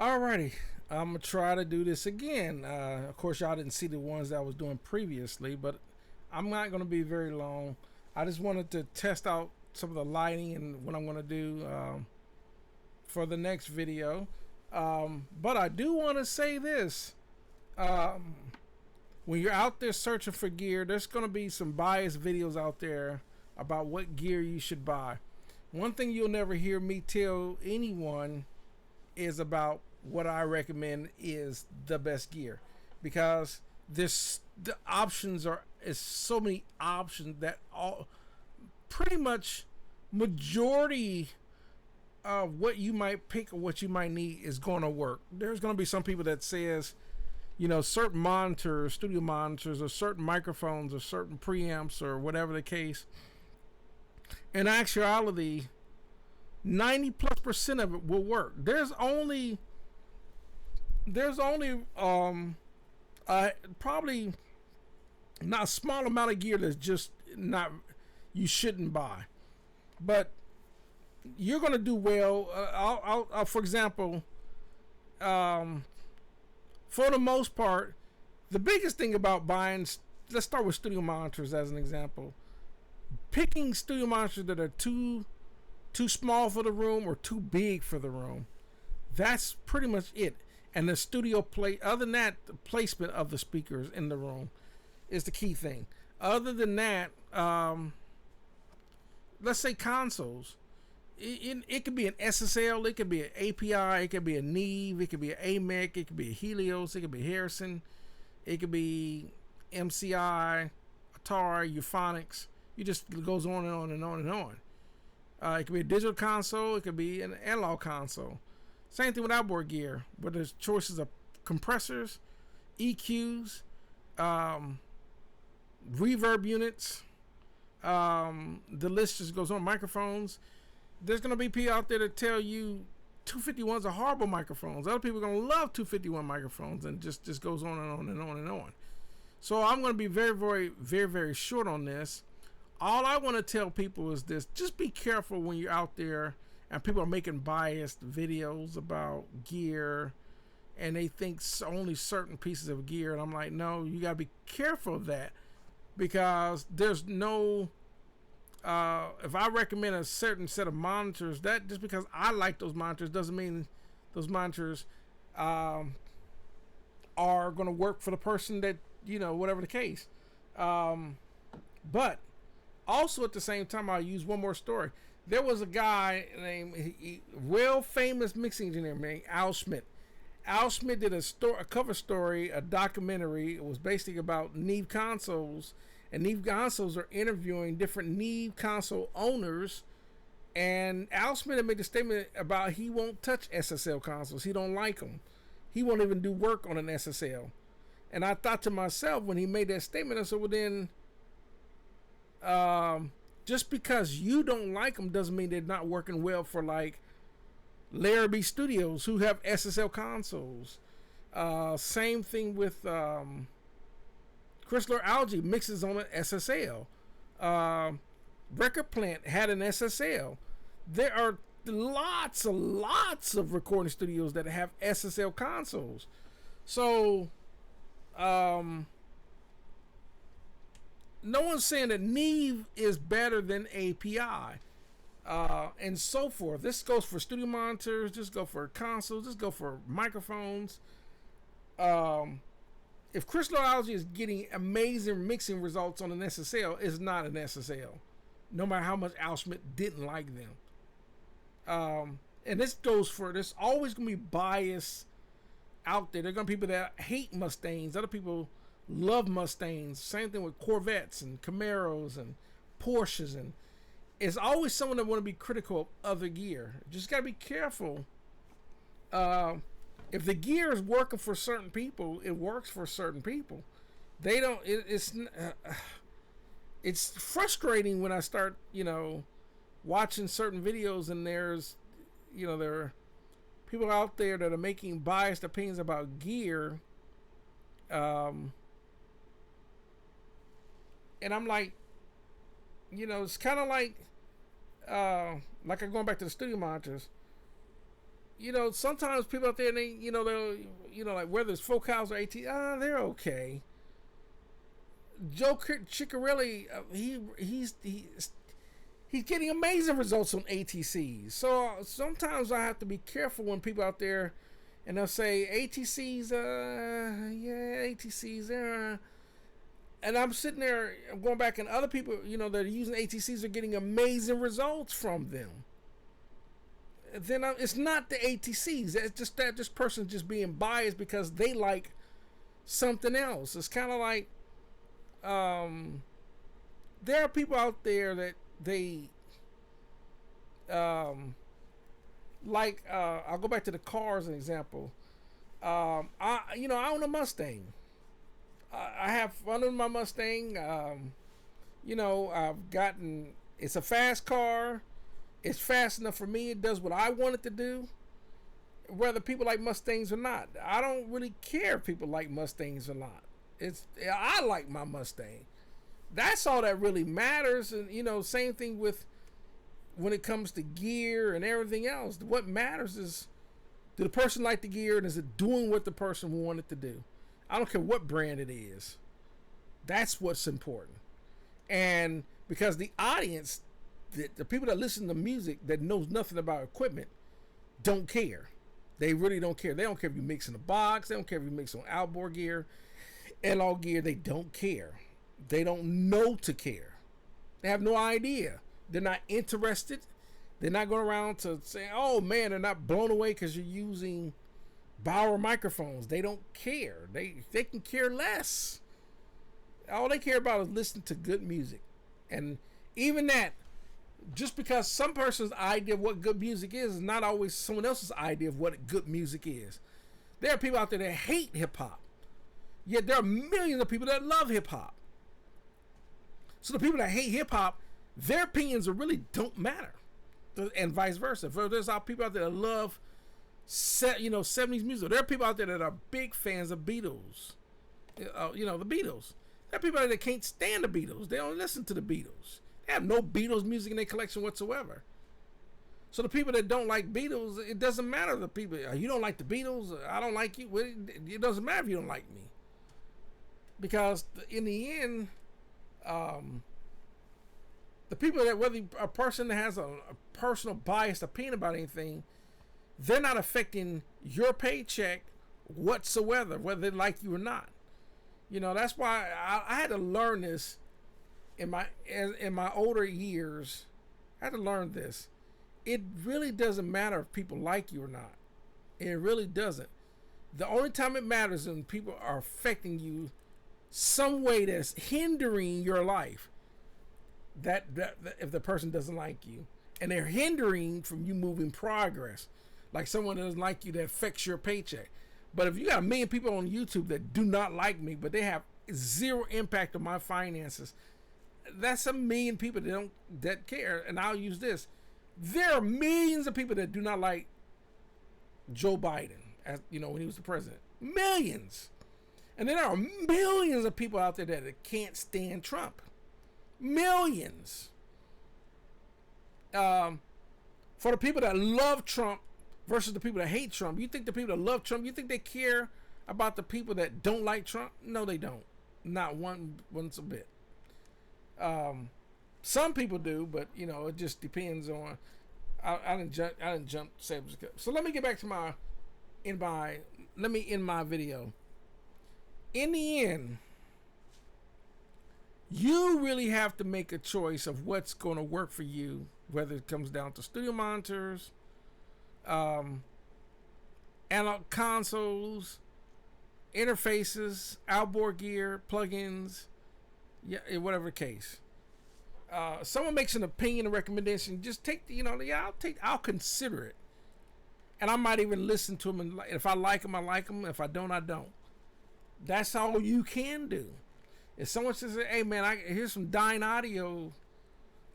Alrighty, I'm gonna try to do this again. Of course, y'all didn't see the ones that I was doing previously, but I'm not gonna be very long. I just wanted to test out some of the lighting and what I'm gonna do for the next video. But I do want to say this: when you're out there searching for gear, there's gonna be some biased videos out there about what gear you should buy. One thing you'll never hear me tell anyone is about what I recommend is the best gear, because the options are is so many options that all pretty much majority of what you might pick or what you might need is going to work. There's going to be some people that says, certain monitors, studio monitors, or certain microphones, or certain preamps, or whatever the case. In actuality, 90+% of it will work. There's only probably not a small amount of gear that's just not you shouldn't buy, but you're gonna do well. I'll for example, for the most part, the biggest thing about buying. Let's start with studio monitors as an example. Picking studio monitors that are too small for the room or too big for the room. That's pretty much it. And the studio play. Other than that, the placement of the speakers in the room is the key thing. Other than that, let's say consoles. It could be an SSL, it could be an API, it could be a Neve, it could be an AMEC, it could be a Helios, it could be Harrison, it could be MCI, Atari, Euphonics. It just goes on and on and on and on. It could be a digital console, it could be an analog console. Same thing with outboard gear, where there's choices of compressors, EQs, reverb units. The list just goes on. Microphones. There's going to be people out there that tell you 251s are horrible microphones. Other people are going to love 251 microphones, and just goes on and on and on and on. So I'm going to be very, very, very, very short on this. All I want to tell people is this: just be careful when you're out there and people are making biased videos about gear and they think only certain pieces of gear. And I'm like, no, you got to be careful of that, because there's no... if I recommend a certain set of monitors, that just because I like those monitors doesn't mean those monitors are going to work for the person that, whatever the case. But also at the same time, I'll use one more story. There was a guy named, real famous mixing engineer named Al Schmidt. Al Schmidt did a cover story, a documentary. It was basically about Neve consoles, and Neve consoles are interviewing different Neve console owners. And Al Schmidt had made a statement about he won't touch SSL consoles. He don't like them. He won't even do work on an SSL. And I thought to myself when he made that statement, I said, well then, just because you don't like them doesn't mean they're not working well for like Larrabee Studios, who have SSL consoles. Same thing with Chrysler Algae mixes on an SSL. Record Plant had an SSL. There are lots of recording studios that have SSL consoles. So, no one's saying that Neve is better than API, and so forth. This goes for studio monitors. This goes for consoles. This goes for microphones. If Chrysler Algae is getting amazing mixing results on an SSL, it's not an SSL, no matter how much Al Schmidt didn't like them. And this goes for, there's always going to be bias out there. There are going to be people that hate Mustangs. Other people love Mustangs. Same thing with Corvettes and Camaros and Porsches. And it's always someone that want to be critical of other gear. Just got to be careful. If the gear is working for certain people, it works for certain people. They don't. It's frustrating when I start, watching certain videos and there's, there are people out there that are making biased opinions about gear. And I'm like, it's kind of like I'm going back to the studio monitors. you know, sometimes people out there, they, you know, they'll, you know, like whether it's Focals or AT, they're okay. Joe Chiccarelli, he's getting amazing results on ATCs. So sometimes I have to be careful when people out there, and they'll say ATCs, yeah, ATCs, and I'm sitting there, I'm going back, and other people, you know, that are using ATCs are getting amazing results from them. Then it's not the ATCs. It's just that this person's just being biased because they like something else. It's kind of like there are people out there that they like. I'll go back to the car as an example. I own a Mustang. I have fun with my Mustang. You know, it's a fast car. It's fast enough for me. It does what I want it to do, whether people like Mustangs or not. I don't really care if people like Mustangs or not. I like my Mustang. That's all that really matters. And, you know, same thing with when it comes to gear and everything else. What matters is, do the person like the gear, and is it doing what the person wanted to do? I don't care what brand it is. That's what's important. And because the audience, the people that listen to music that knows nothing about equipment, don't care. They really don't care. They don't care if you mix in a box. They don't care if you mix on outboard gear, LL gear. They don't care. They don't know to care. They have no idea. They're not interested. They're not going around to say, oh man, they're not blown away because you're using Bauer microphones. They don't care. They can care less. All they care about is listening to good music. And even that, just because some person's idea of what good music is not always someone else's idea of what good music is. There are people out there that hate hip-hop, yet there are millions of people that love hip-hop. So the people that hate hip-hop, their opinions really don't matter, and vice versa. There's people out there that love 70s music. There are people out there that are big fans of Beatles, the Beatles. There are people out there that can't stand the Beatles. They don't listen to the Beatles. They have no Beatles music in their collection whatsoever. So the people that don't like Beatles, it doesn't matter. The people, you don't like the Beatles, I don't like you. It doesn't matter if you don't like me, because in the end, the people that, whether a person that has a personal biased opinion about anything, they're not affecting your paycheck whatsoever, whether they like you or not. You know, that's why I had to learn this in my older years. I had to learn this. It really doesn't matter if people like you or not. It really doesn't. The only time it matters is when people are affecting you some way that's hindering your life. That if the person doesn't like you, and they're hindering from you moving progress, like someone that doesn't like you that affects your paycheck. But if you got a million people on YouTube that do not like me, but they have zero impact on my finances, that's a million people that care. And I'll use this. There are millions of people that do not like Joe Biden, as you know, when he was the president. Millions. And then there are millions of people out there that can't stand Trump. Millions. For the people that love Trump versus the people that hate Trump, you think the people that love Trump, you think they care about the people that don't like Trump? No, they don't. Not once a bit. Some people do, but you know, it just depends on. I didn't jump. So let me get back to my video. In the end, you really have to make a choice of what's going to work for you, whether it comes down to studio monitors, analog consoles, interfaces, outboard gear, plugins, whatever the case. Someone makes an opinion, a recommendation, just take I'll consider it, and I might even listen to them. And if I like them, I like them. If I don't, I don't. That's all you can do. If someone says, "Hey man, here's some Dyne Audio,"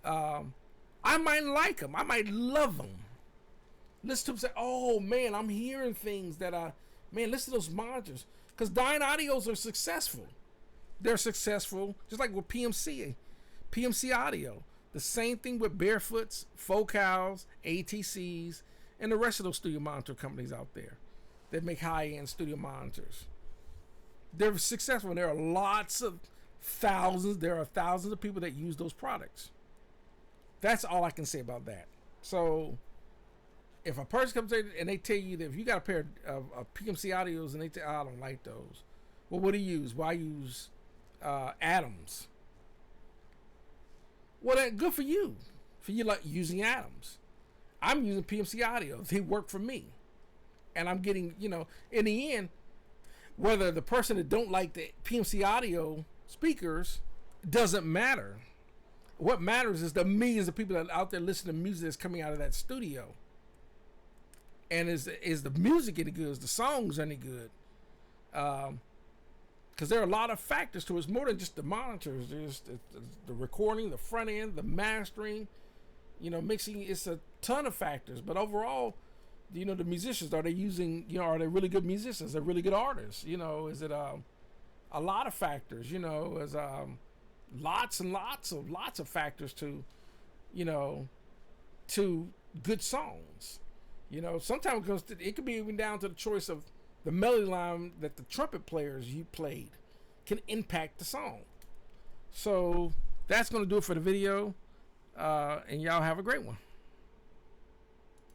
I might like them. I might love them. Listen to them say, "Oh man, I'm hearing things that listen to those monitors," because Dyne Audios are successful. They're successful, just like with PMC Audio. The same thing with Barefoots, Focals, ATCs, and the rest of those studio monitor companies out there that make high-end studio monitors. They're successful, and there are thousands of people that use those products. That's all I can say about that. So if a person comes in and they tell you that if you got a pair of PMC Audios and they tell I don't like those, well, what do you use? Well, I use Adams. Well, that's good for you like using Adams. I'm using PMC Audio. They work for me, and I'm getting, in the end, whether the person that don't like the PMC Audio speakers doesn't matter. What matters is the millions of people that are out there listening to music that's coming out of that studio. And is the music any good? Is the songs any good? Because there are a lot of factors to it. It's more than just the monitors. There's the recording, the front end, the mastering, mixing. It's a ton of factors. But overall, the musicians, are they really good musicians? They're really good artists. Is it a lot of factors? Is lots and lots of factors to good songs. Sometimes it could be even down to the choice of the melody line that the trumpet players you played can impact the song. So that's going to do it for the video, and y'all have a great one.